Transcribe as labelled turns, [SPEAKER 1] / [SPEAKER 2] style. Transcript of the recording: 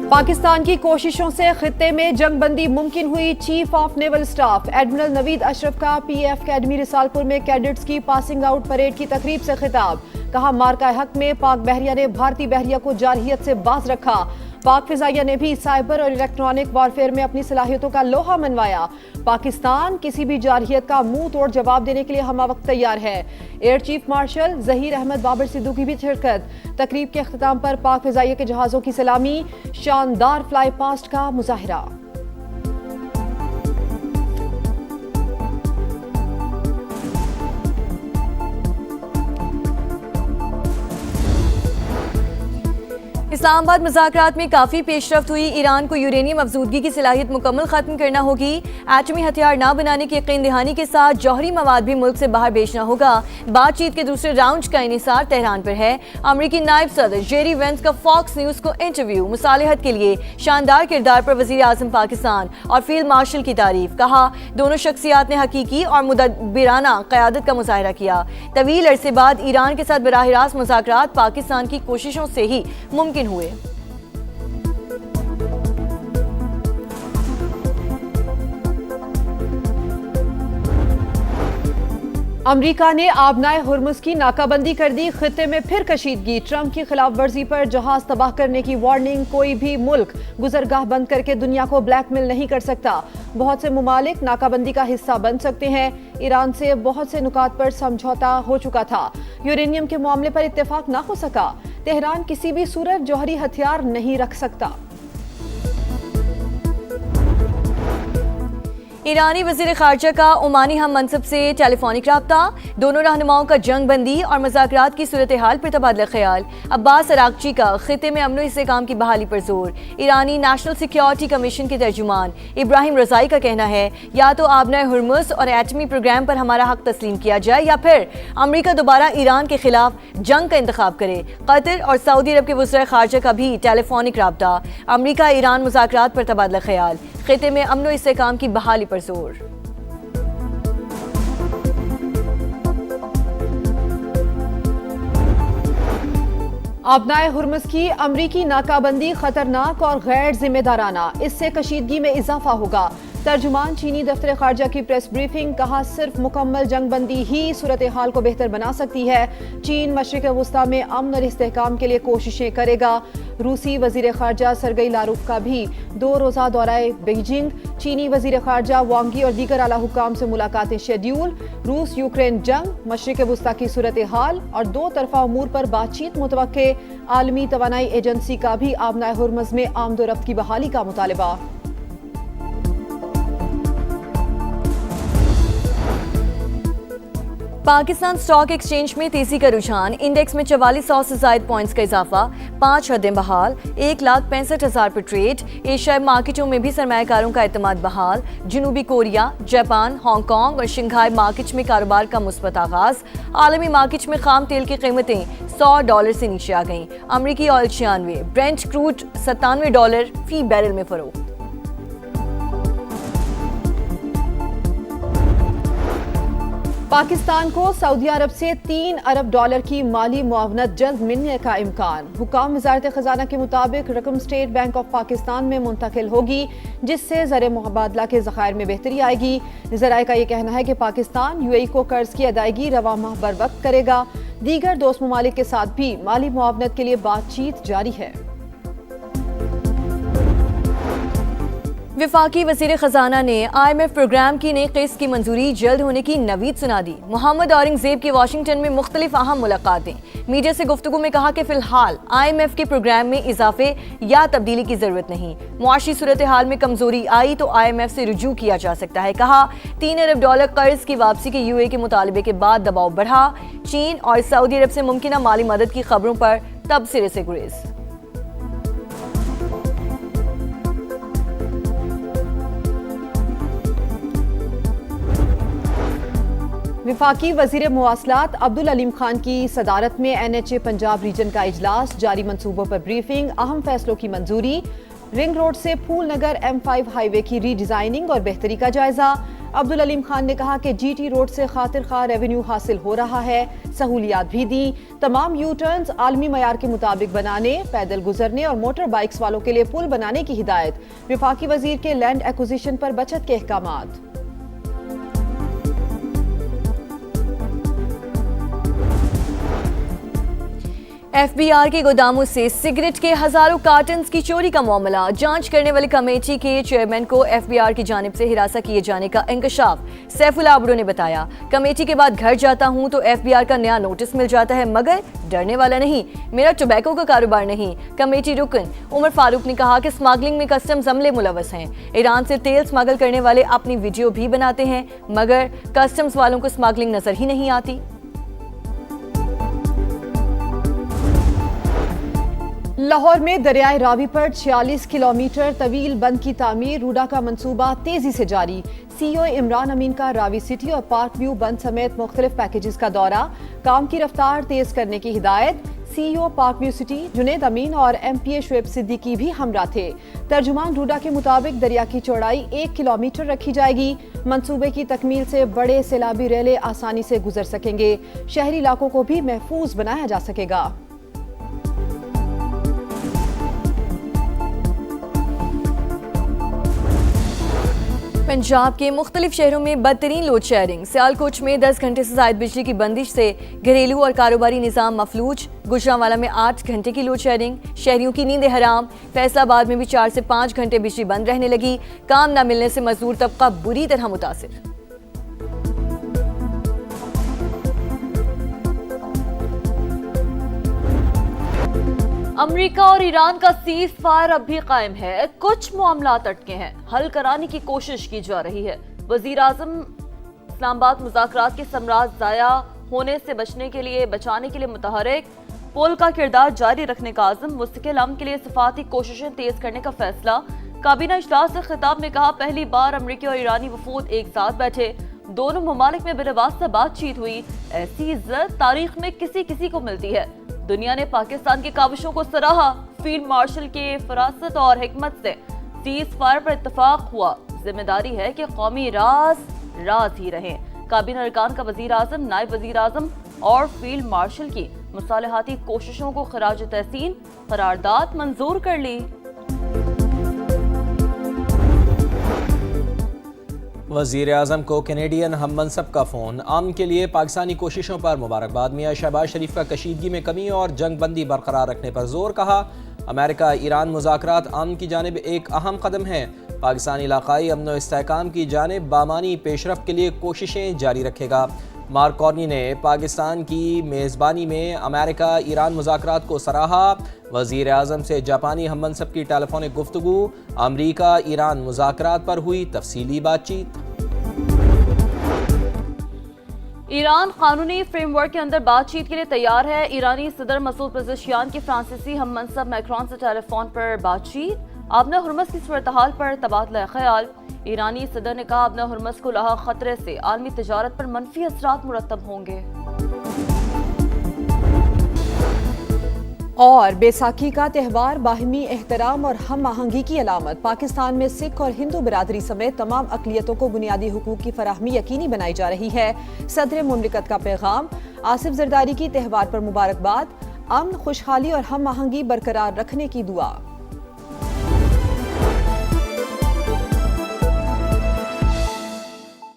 [SPEAKER 1] पाकिस्तान की कोशिशों से खित्ते में जंग बंदी मुमकिन हुई। Chief of naval staff admiral Naveed Ashraf का पीएफ अकेडमी रिसालपुर में कैडेट्स की पासिंग आउट परेड की तकरीब से खिताब। कहा, मार्का हक में पाक बहरिया ने भारतीय बहरिया को जारहियत से बाज रखा। पाक फिजाइया ने भी साइबर और इलेक्ट्रॉनिक वॉरफेयर में अपनी सलाहियतों का लोहा मनवाया। पाकिस्तान किसी भी जारहियत का मुंह तोड़ जवाब देने के लिए हमवक्त तैयार है। Air chief marshal Zaheer Ahmed Babar Sidhu की भी शिरकत। तकरीब के अख्ताम पर पाक फिजाइया के जहाजों की सलामी, शानदार फ्लाई पास्ट का मुजाहिरा।
[SPEAKER 2] इस्लामाबाद मुज़ाकरात में काफ़ी पेशरफ्त हुई। ईरान को यूरेनियम अफजूदगी की सलाहियत मुकम्मल ख़त्म करना होगी। एटमी हथियार न बनाने की यकीन दहानी के साथ जौहरी मवाद भी मुल्क से बाहर बेचना होगा। बातचीत के दूसरे राउंड का इनिसार तेहरान पर है। अमरीकी नायब सदर जेरी वेंस का फॉक्स न्यूज़ को इंटरव्यू। मुसालिहत के लिए शानदार किरदार पर वज़ीर आज़म पाकिस्तान और फील्ड मार्शल की तारीफ। कहा, दोनों शख्सियात ने हकीकी और मुदब्बिराना क़यादत का मुजाहिरा किया। तवील अरसे बाद ईरान के साथ बराह रास्त मुज़ाकरात पाकिस्तान की कोशिशों से ही मुमकिन हुए।
[SPEAKER 1] अमरीका ने आबनाए हुर्मुज़ की नाकाबंदी कर दी। खित्ते में फिर कशीदगी। ट्रंप की खिलाफ वर्जी पर जहाज तबाह करने की वार्निंग। कोई भी मुल्क गुजरगाह बंद करके दुनिया को ब्लैकमेल नहीं कर सकता। बहुत से मुमालिक नाकाबंदी का हिस्सा बन सकते हैं। ईरान से बहुत से नुकात पर समझौता हो चुका था। यूरेनियम के मामले पर इत्तेफाक ना हो सका। तेहरान किसी भी सूरत जौहरी हथियार नहीं रख सकता।
[SPEAKER 2] ईरानी वज़ीर ख़ारजा का ओमानी हम मनसब से टेलीफोनिक राब्ता। दोनों रहनुमाओं का जंग बंदी और मुज़ाकरात की सूरत हाल पर तबादला ख्याल। अब्बास अरागची का खित्ते में अमन इस्तेहकाम की बहाली पर जोर। ईरानी नेशनल सिक्योरिटी कमीशन के तर्जुमान इब्राहिम रज़ाई का कहना है, या तो आबनाए हुर्मुज़ और एटमी प्रोग्राम पर हमारा हक तस्लीम किया जाए या फिर अमरीका दोबारा ईरान के खिलाफ जंग का इंतखाब करे। कतर और सऊदी अरब के वज़ीर ख़ारजा का भी टेलीफोनिक राब्ता। अमरीका ईरान मुज़ाकरात पर तबादला ख्याल। खित्ते में अमन इस्तेहकाम की बहाली पर जोर।
[SPEAKER 1] आबनाए हुर्मुज़ की अमरीकी नाकाबंदी खतरनाक और गैर जिम्मेदाराना। इससे कशीदगी में इजाफा होगा। तर्जुमान चीनी दफ्तर खारजा की प्रेस ब्रीफिंग। कहा, सिर्फ मुकम्मल जंग बंदी ही सूरत हाल को बेहतर बना सकती है। चीन मशरिक़ वुस्ता में अमन और इस्तेहकाम के लिए कोशिशें करेगा। रूसी वज़ीर खारजा सरगई लारोव का भी 2 रोज़ा दौराए बीजिंग। चीनी वज़ीर खारजा वांगी और दीगर आला हुक्काम से मुलाकातें शेड्यूल। रूस यूक्रेन जंग, मशरिक़ वुस्ता की सूरत हाल और 2 तरफ़ा उमूर पर बातचीत मुतवक्के। आलमी तवानाई एजेंसी का भी आबनाए हुर्मुज़ में आमदोरफ्त की बहाली का मुतालबा।
[SPEAKER 2] पाकिस्तान स्टॉक एक्सचेंज में तेजी का रुझान। इंडेक्स में 4400 से ज़ायद पॉइंट्स का इजाफा। 5 हदें बहाल। 1,65,000 पर ट्रेड। एशियाई मार्केटों में भी सरमायाकारों का एतमाद बहाल। जनूबी कोरिया, जापान, हांगकांग और शंघाई मार्केट में कारोबार का मुस्बत आगाज। आलमी मार्केट में खाम तेल की कीमतें $100 से नीचे आ गईं। अमरीकी ऑयल 96, ब्रेंट क्रूड $97 फी बैरल में फरोख्त।
[SPEAKER 1] पाकिस्तान को सऊदी अरब से $3 अरब की माली मुआवनत जल्द मिलने का इम्कान। हुकाम वज़ारत ख़ज़ाना के मुताबिक रकम स्टेट बैंक ऑफ पाकिस्तान में मुंतकिल होगी, जिससे ज़र मुबादला के ज़खायर में बेहतरी आएगी। ज़राए का ये कहना है कि पाकिस्तान यूएई को कर्ज की अदायगी रवा माह बर वक्त करेगा। दीगर दोस्त ममालिक के साथ भी माली मुआवनत के लिए बातचीत जारी है।
[SPEAKER 2] वफाकी वज़ीर ख़ज़ाना ने IMF प्रोग्राम की नई किस्त की मंजूरी जल्द होने की नवीद सुना दी। मोहम्मद औरंगज़ेब की वाशिंगटन में मुख्तलिफ अहम मुलाकातें। मीडिया से गुफ्तगू में कहा कि फ़िलहाल IMF के प्रोग्राम में इजाफे या तब्दीली की ज़रूरत नहीं। मुआशी सूरत हाल में कमज़ोरी आई तो IMF से रुजू किया जा सकता है। कहा, $3 अरब कर्ज की वापसी के UAE के मुतालबे के बाद दबाव बढ़ा। चीन और सऊदी अरब से मुमकिन माली मदद की खबरों पर तब सिरे से गुरेज।
[SPEAKER 1] वफाकी वज़ीर मुवासलात अब्दुल अलीम खान की सदारत में NHA पंजाब रीजन का इजलास। जारी मंसूबों पर ब्रीफिंग। अहम फैसलों की मंजूरी। रिंग रोड से फूल नगर M5 हाईवे की रीडिजाइनिंग और बेहतरी का जायजा। अब्दुल अलीम खान ने कहा कि GT रोड से खातिर खा रेवेन्यू हासिल हो रहा है, सहूलियात भी दी। तमाम यू टर्न्स आलमी मयार के मुताबिक बनाने, पैदल गुजरने और मोटर बाइक्स वालों के लिए पुल बनाने की हिदायत। विफाकी वजीर के लैंड एक्विजिशन पर बचत के अहकामात।
[SPEAKER 2] FBR के गोदामों से सिगरेट के हजारों कार्टन्स की चोरी का मामला। जांच करने वाली कमेटी के चेयरमैन को FBR की जानिब से हिरासत किए जाने का इंकशाफ। सैफुल्लाह अबड़ो ने बताया, कमेटी के बाद घर जाता हूं तो FBR का नया नोटिस मिल जाता है, मगर डरने वाला नहीं, मेरा टोबैको का कारोबार नहीं। कमेटी रुकन उमर फारूक ने कहा कि स्मगलिंग में कस्टम्स अमले मुलव्वस हैं। ईरान से तेल स्मगल करने वाले अपनी वीडियो भी बनाते हैं, मगर कस्टम्स वालों को स्मगलिंग नजर ही नहीं आती।
[SPEAKER 1] लाहौर में दरियाए रावी पर 46 किलोमीटर तवील बंद की तामीर, रूडा का मंसूबा तेजी से जारी। CEO इमरान अमीन का रावी सिटी और पार्क व्यू बंद समेत मुख्तलिफ पैकेजेस का दौरा, काम की रफ्तार तेज करने की हिदायत। CEO Park View City Junaid Amin और MPA शुएब सिद्दीकी भी हमरा थे। तर्जुमान रूडा के मुताबिक दरिया की चौड़ाई 1 किलोमीटर रखी जाएगी। मंसूबे की तकमील से बड़े सैलाबी रेले आसानी से गुजर सकेंगे। शहरी इलाकों को भी महफूज बनाया जा सकेगा।
[SPEAKER 2] पंजाब के मुख्तलिफ शहरों में बदतरीन लोड शेयरिंग। सियालकोट में 10 घंटे से ज़ायद बिजली की बंदिश से घरेलू और कारोबारी निज़ाम मफलूज। गुजरांवाला में 8 घंटे की लोड शेयरिंग, शहरियों की नींदें हराम। फैसलाबाद में भी 4 से 5 घंटे बिजली बंद रहने लगी। काम न मिलने से मजदूर तबका बुरी तरह मुतासिर।
[SPEAKER 3] अमेरिका और ईरान का सीज फायर अब भी कायम है। कुछ मामलात अटके हैं, हल कराने की कोशिश की जा रही है। वजीर आजम इस्लामाबाद मुज़ाकरात के समराज ज़ाया होने से बचाने के लिए मुतहरिक। पुल का किरदार जारी रखने का आज़म। मुस्तकिल अमन के लिए सफाती कोशिशें तेज करने का फैसला। काबीना इजलास से खिताब में कहा, पहली बार अमरीकी और ईरानी वफूद एक साथ बैठे। दोनों ममालिक में बिनवास्ता बातचीत हुई। ऐसी इज्जत तारीख में किसी को मिलती है। दुनिया ने पाकिस्तान की काविशों को सराहा। फील्ड मार्शल के फरासत और हिकमत से सीज फायर पर इत्तफाक हुआ। जिम्मेदारी है कि कौमी राज ही रहे। काबीना अरकान का वजीर आजम, नायब वजीर आजम और फील्ड मार्शल की मुसालहाती कोशिशों को खराज तहसीन करारदाद मंजूर कर ली।
[SPEAKER 4] वज़ीर आज़म को कैनेडियन हम मनसब का फ़ोन। अमन के लिए पाकिस्तानी कोशिशों पर मुबारकबाद। मियां शहबाज शरीफ का कशीदगी में कमी और जंग बंदी बरकरार रखने पर जोर। कहा, अमेरिका ईरान मुज़ाकरात अमन की जानिब एक अहम कदम है। पाकिस्तान इलाकाई अमन व इस्तेहकाम की जानिब बामानी पेशरफ के लिए कोशिशें जारी रखेगा। मार्क कॉर्नी ने पाकिस्तान की मेज़बानी में अमेरिका ईरान मुज़ाकरात को सराहा। वज़ीर आज़म से जापानी हम मनसब की टेलीफोनिक गुफ्तगू। अमरीका ईरान मुज़ाकरात पर हुई तफसीली बातचीत।
[SPEAKER 3] ईरान कानूनी फ्रेमवर्क के अंदर बातचीत के लिए तैयार है। ईरानी सदर मसूद पेज़ेश्कियान की फ्रांसीसी हम मनसब मैक्रोन से टेलीफोन पर बातचीत। आबना हुर्मस की सूरत-ए-हाल पर तबादला ख्याल। ईरानी सदर ने कहा, आबना हुर्मस को लाहा खतरे से आलमी तिजारत पर मनफी असरात मुरतब होंगे।
[SPEAKER 1] और बैसाखी का त्यौहार बाहमी एहतराम और हम आहंगी की अलामत। पाकिस्तान में सिख और हिंदू बिरादरी समेत तमाम अक़लियतों को बुनियादी हुकूक की फराहमी यकीनी बनाई जा रही है। सदर मुमलिकत का पैगाम। आसिफ जरदारी की त्यौहार पर मुबारकबाद। अमन, खुशहाली और हम आहंगी बरकरार रखने की दुआ।